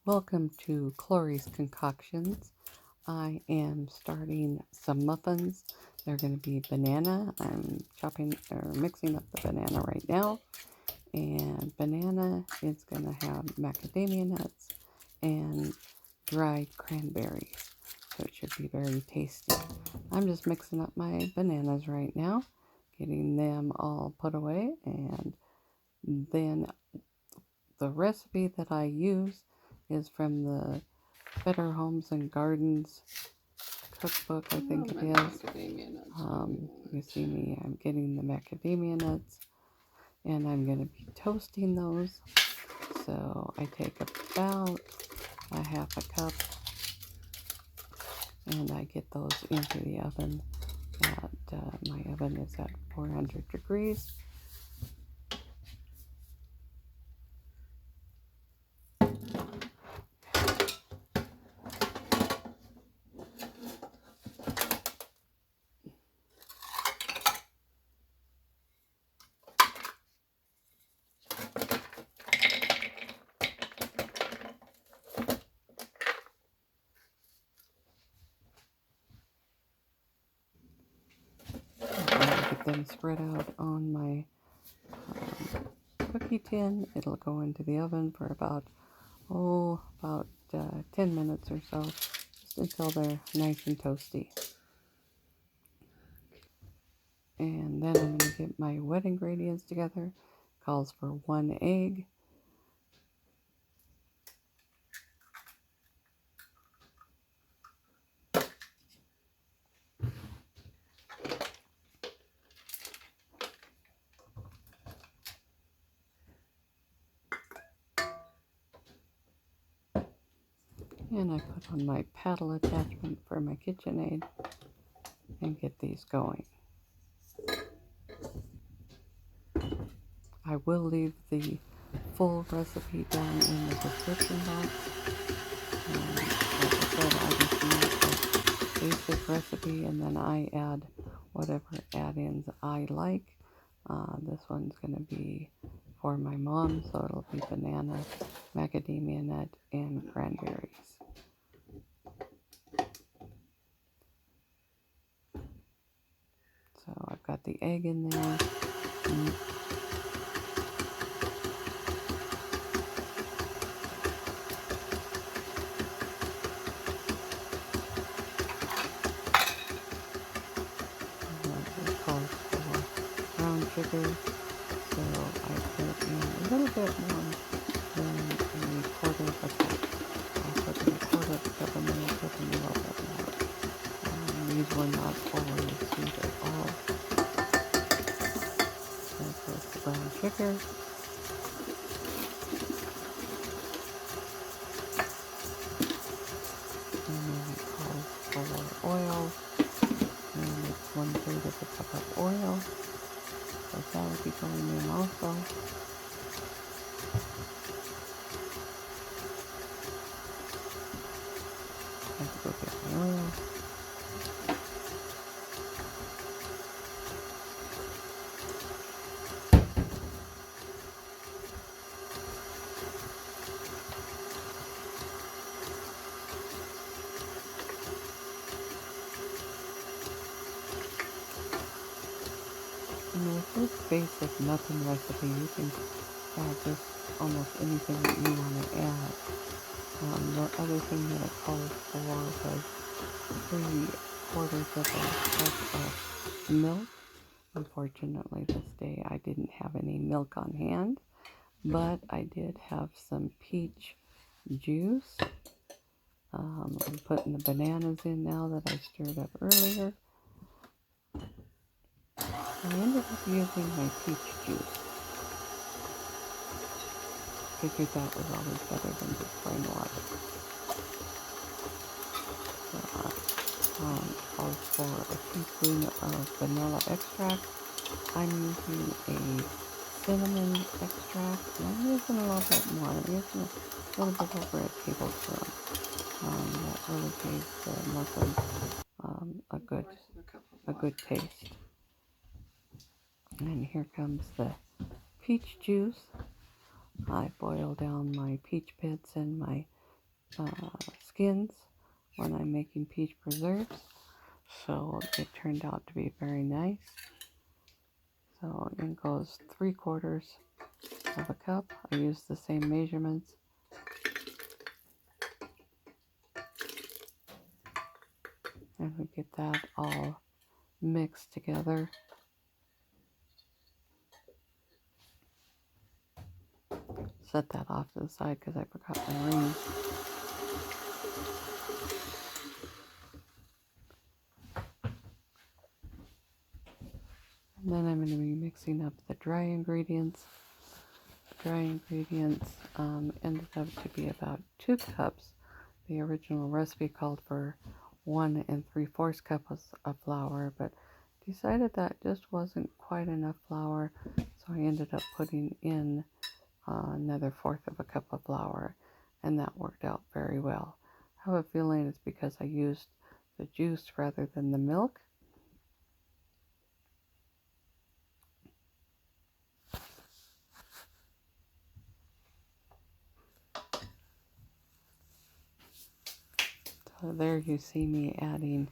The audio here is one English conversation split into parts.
Welcome to Chloe's Concoctions. I am starting some muffins. They're going to be banana. I'm chopping or mixing up the banana right now. And banana is going to have macadamia nuts and dried cranberries. So it should be very tasty. I'm just mixing up my bananas right now, getting them all put away, and then the recipe that I use is from the Better Homes and Gardens cookbook, I think it is. You see me, I'm getting the macadamia nuts, and I'm going to be toasting those. So I take about a half a cup, and I get those into the oven. My oven is at 400 degrees. I get them spread out on my cookie tin. It'll go into the oven for about 10 minutes or so, just until they're nice and toasty. And then I'm going to get my wet ingredients together. Calls for 1 egg, and I put on my paddle attachment for my KitchenAid and get these going. I will leave the full recipe down in the description box. Like I said, I just use a basic recipe, and then I add whatever add-ins I like. This one's going to be for my mom, so it'll be banana, macadamia nut, and cranberries. So I've got the egg in there. It calls for brown sugar, so I put in a little bit more than a quarter of a cup. I'll put in a quarter of a cup, and then I'll put in a little bit more. These were not overly sweet at all. That's the brown sugar. And then it calls for oil, and it's 1/3 of a cup of oil. So that would be going in also. I have to go get my oil. And with this basic muffin recipe, you can add just almost anything that you want to add. The other thing that it called for was 3/4 of a cup of milk. Unfortunately, this day I didn't have any milk on hand, but I did have some peach juice. I'm putting the bananas in now that I stirred up earlier. I ended up using my peach juice. Figured that was always better than just plain water. Calls for a teaspoon of vanilla extract. I'm using a cinnamon extract, and I'm using a little bit more. I'm using a little bit over a tablespoon. That really gave the muffin a good taste. And here comes the peach juice. I boil down my peach pits and my skins when I'm making peach preserves. So it turned out to be very nice. So in goes 3/4 of a cup. I use the same measurements. And we get that all mixed together. Set that off to the side because I forgot my ring. And then I'm going to be mixing up the dry ingredients. The dry ingredients ended up to be about 2 cups. The original recipe called for 1 3/4 cups of flour, but decided that just wasn't quite enough flour, so I ended up putting in another 1/4 of a cup of flour, and that worked out very well. I have a feeling it's because I used the juice rather than the milk. So there you see me adding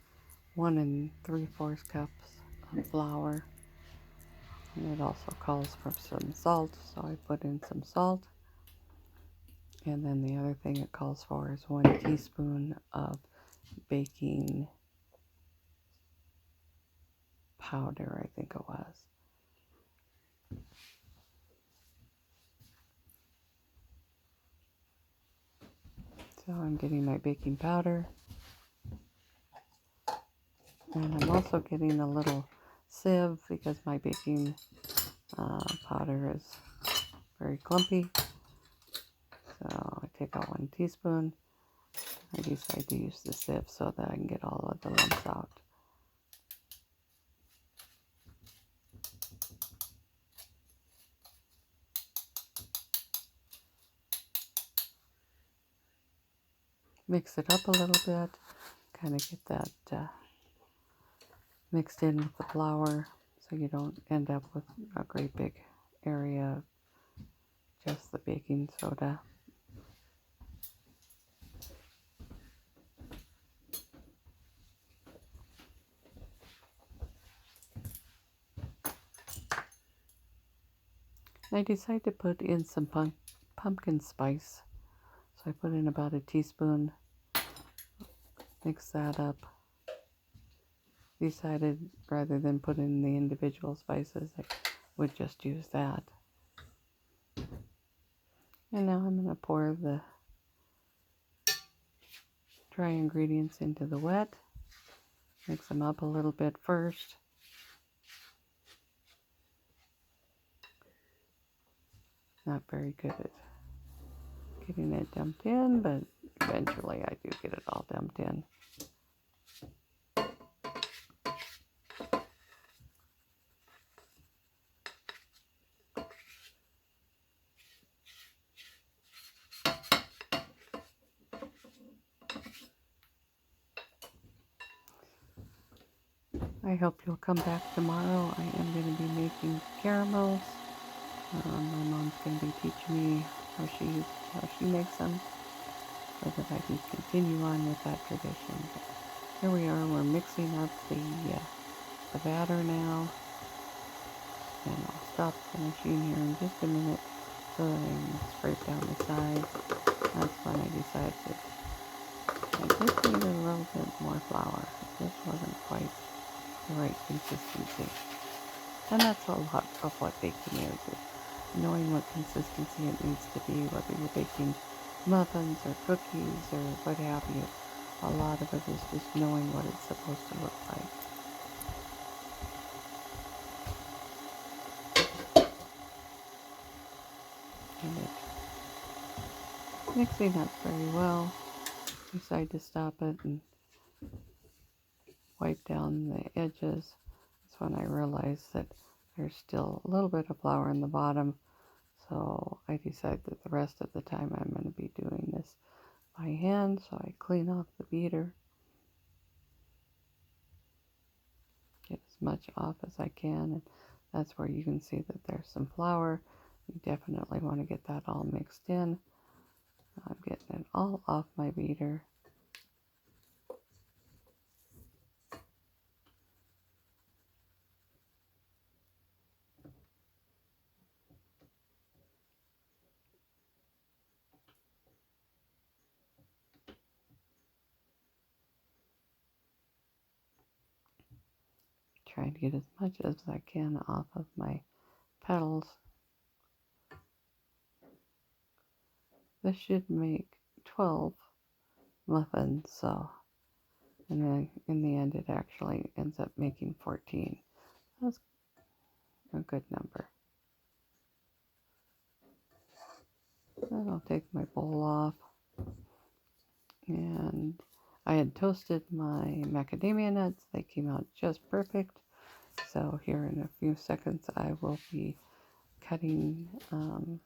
1 3/4 cups of flour. And it also calls for some salt, so I put in some salt. And then the other thing it calls for is 1 teaspoon of baking powder, I think it was. So I'm getting my baking powder. And I'm also getting a little sieve because my baking powder is very clumpy. So I take out 1 teaspoon. I decide to use the sieve so that I can get all of the lumps out. Mix it up a little bit, kind of get that mixed in with the flour so you don't end up with a great big area of just the baking soda. I decided to put in some pumpkin spice. So I put in about a teaspoon, mix that up. Decided rather than put in the individual spices, I would just use that. And now I'm going to pour the dry ingredients into the wet. Mix them up a little bit first. Not very good at getting it dumped in, but eventually I do get it all dumped in. I hope you'll come back tomorrow. I am going to be making caramels. My mom's going to be teaching me how she makes them so that I can continue on with that tradition. But here we are. We're mixing up the batter now. And I'll stop the machine here in just a minute so that I can scrape down the sides. That's when I decided I just needed a little bit more flour. It just wasn't quite the right consistency. And that's a lot of what baking is knowing what consistency it needs to be, whether you're baking muffins or cookies or what have you. A lot of it is just knowing what it's supposed to look like. And it's mixing up very well. Decide to stop it and wipe down the edges. That's when I realized that there's still a little bit of flour in the bottom. So I decided that the rest of the time I'm going to be doing this by hand. So I clean off the beater. Get as much off as I can. And that's where you can see that there's some flour. You definitely want to get that all mixed in. I'm getting it all all off my beater. Trying to get as much as I can off of my petals. This should make 12 muffins, so, and then in the end it actually ends up making 14. That's a good number. Then I'll take my bowl off, and I had toasted my macadamia nuts. They came out just perfect. So here in a few seconds I will be cutting them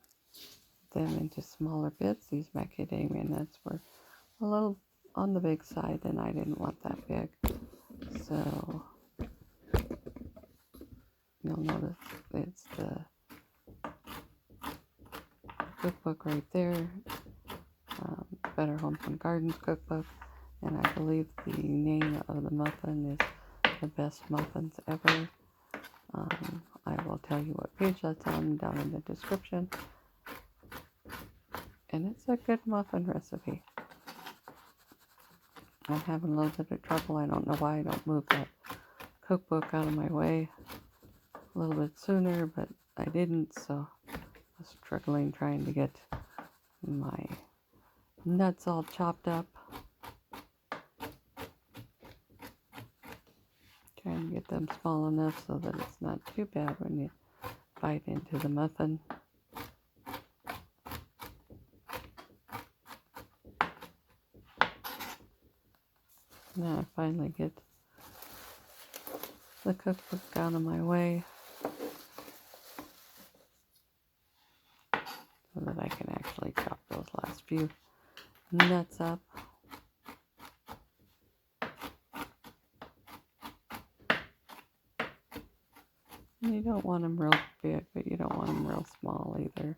into smaller bits. These macadamia nuts were a little on the big side and I didn't want that big. So you'll notice it's the cookbook right there, Better Homes and Gardens cookbook, and I believe the name of the muffin is The Best Muffins Ever. I will tell you what page that's on down in the description. And it's a good muffin recipe. I'm having a little bit of trouble. I don't know why I don't move that cookbook out of my way a little bit sooner, but I didn't, so I was struggling trying to get my nuts all chopped up. Trying to get them small enough so that it's not too bad when you bite into the muffin. Now I finally get the cookbook out of my way so that I can actually chop those last few nuts up. And you don't want them real big, but you don't want them real small either.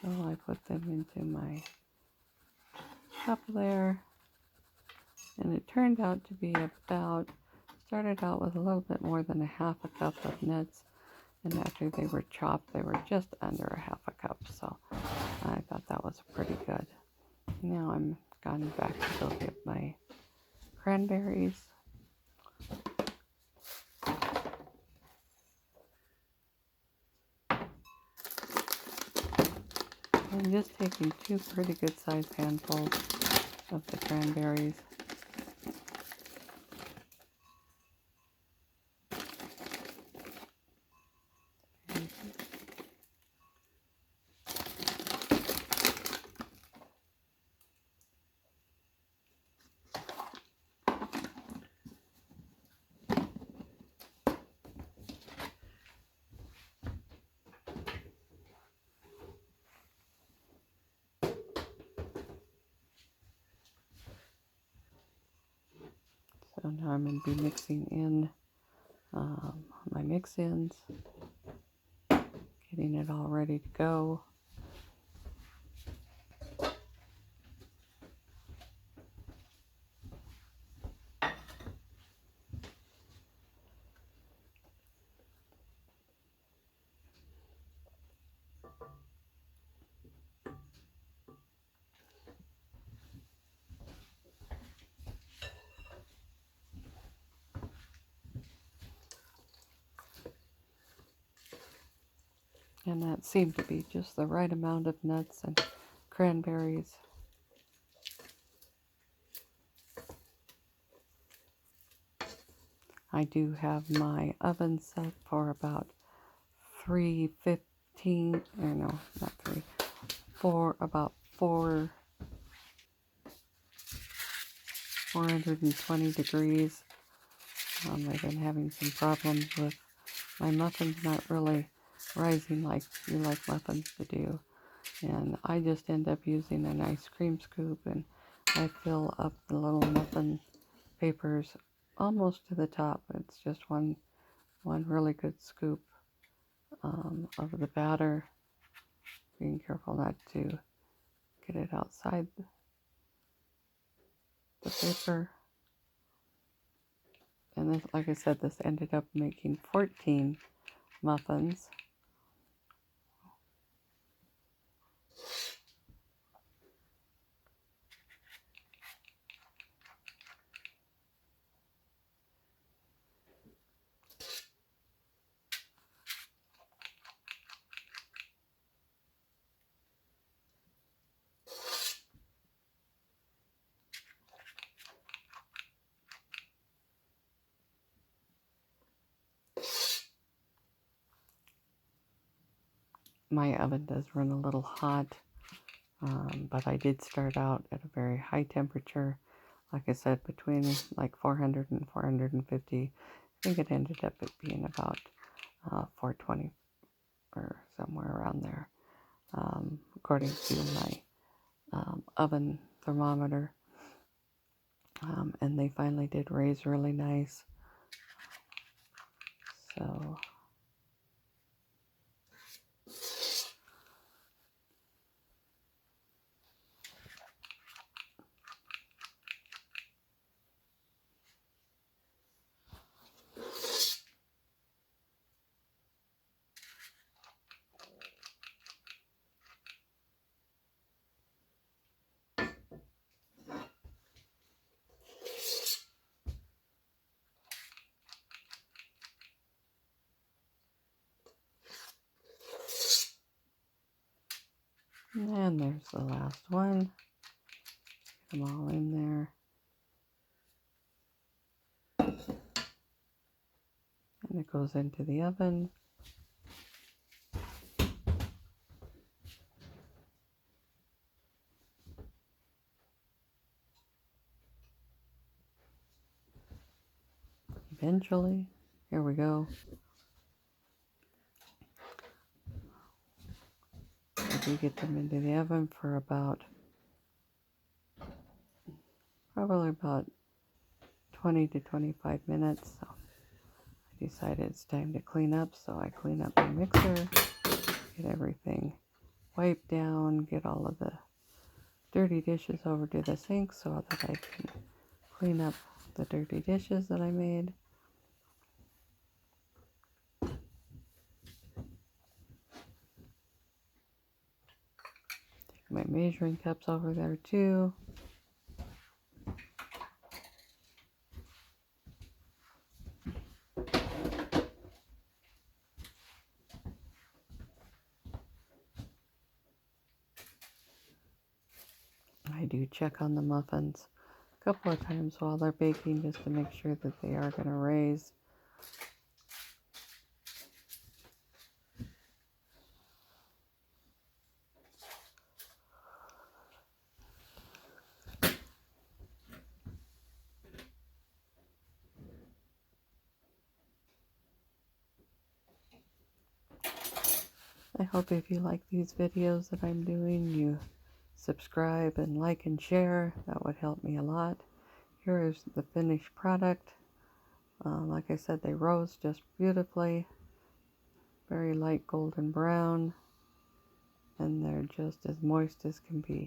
So I put them into my cup there. And it turned out to be started out with a little bit more than a half a cup of nuts. And after they were chopped, they were just under a half a cup. So I thought that was pretty good. Now I'm going back to go get my cranberries. I'm just taking 2 pretty good sized handfuls of the cranberries. So now I'm going to be mixing in my mix-ins, getting it all ready to go. And that seemed to be just the right amount of nuts and cranberries. I do have my oven set for about 315, or no, not 3, for about 420 degrees. I've been having some problems with my muffins not really rising like you like muffins to do. And I just end up using an ice cream scoop, and I fill up the little muffin papers almost to the top. It's just one really good scoop of the batter. Being careful not to get it outside the paper. And this, like I said, this ended up making 14 muffins. My oven does run a little hot, but I did start out at a very high temperature. Like I said, between like 400 and 450. I think it ended up at being about 420 or somewhere around there, according to my oven thermometer. And they finally did raise really nice. So and there's the last one. Get them all in there. And it goes into the oven. Eventually, here we go. I do get them into the oven for probably about 20 to 25 minutes. So I decided it's time to clean up, so I clean up my mixer, get everything wiped down, get all of the dirty dishes over to the sink so that I can clean up the dirty dishes that I made. Take my measuring cups over there too. I do check on the muffins a couple of times while they're baking just to make sure that they are going to raise. I hope if you like these videos that I'm doing, you subscribe and like and share. That would help me a lot. Here is the finished product. Like I said, they rose just beautifully. Very light golden brown. And they're just as moist as can be.